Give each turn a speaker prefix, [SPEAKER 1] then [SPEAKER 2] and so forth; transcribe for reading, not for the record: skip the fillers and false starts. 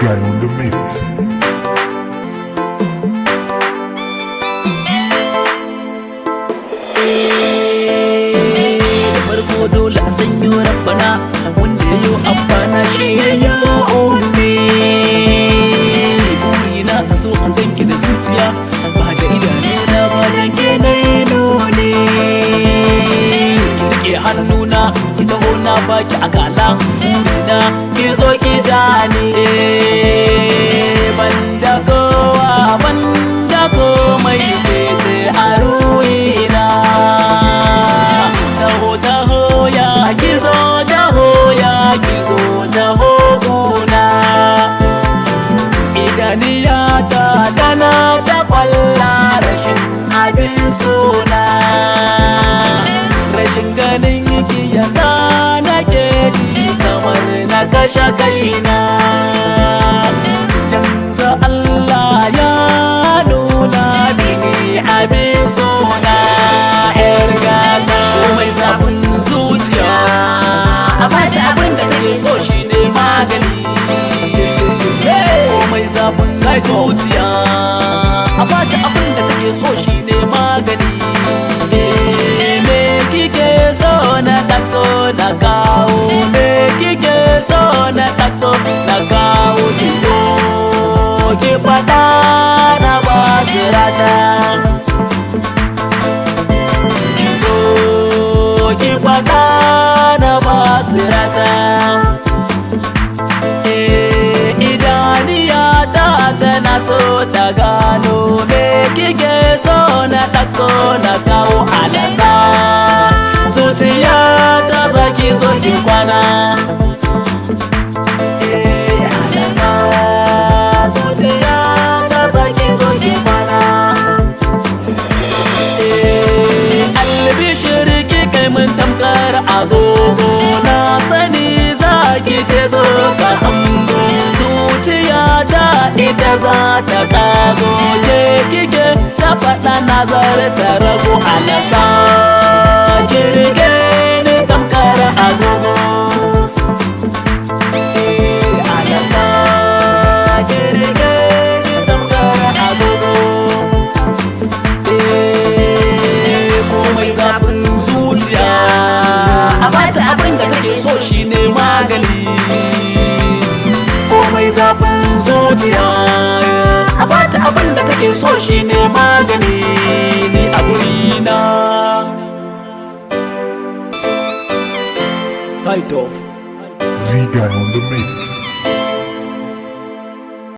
[SPEAKER 1] guy on the mix.
[SPEAKER 2] Farko dole a sanyo rabbana wanda yayo abbana shi yayo ummi. Burina a so an ganki da zuciya ba da idanuna ba da ke nayi nuni. Ki rike hannuna ki taho na baki akala burina ki zo ki jani. Banda kowa banda komai ke ce a ruhina. Idaniyata tana ta kwalla rashin abin suna. Rashin ganin ki yasa nake ji kamar na kashe kaina. Yanzu Allah ya nuna mini abin suna. Yar gata komai zafin zuciya a bata abin da take so shine magani. Komai zafin zuciya a bata abin da take so shine magani. Me kike so na dako na kawo, me kike so na dako na kawo. Ki zo ki fada na basirata, ki zo ki fada na basirata. Tana so ta gano me kike so na ɗauko na kawo alasa. Zuciya ta zaki zo ki kwana. Alasa zuciya ta zaki zo ki kwana. Albishir ki kai mun tamkar agogo, na sani zaki ce zo ka hango. Zuciya ta ita za ta kago, ke kike ta faɗa nazar ta rago. Alasa kirge ni tamkar agogo. Alasa kirge ni tamkar agogo. Komai zafin zuciya a bata abin da take so shine magani. Komai zafin zuciya a bata abin da take so shine magani. Ni a gurina
[SPEAKER 1] Z guy on the mix.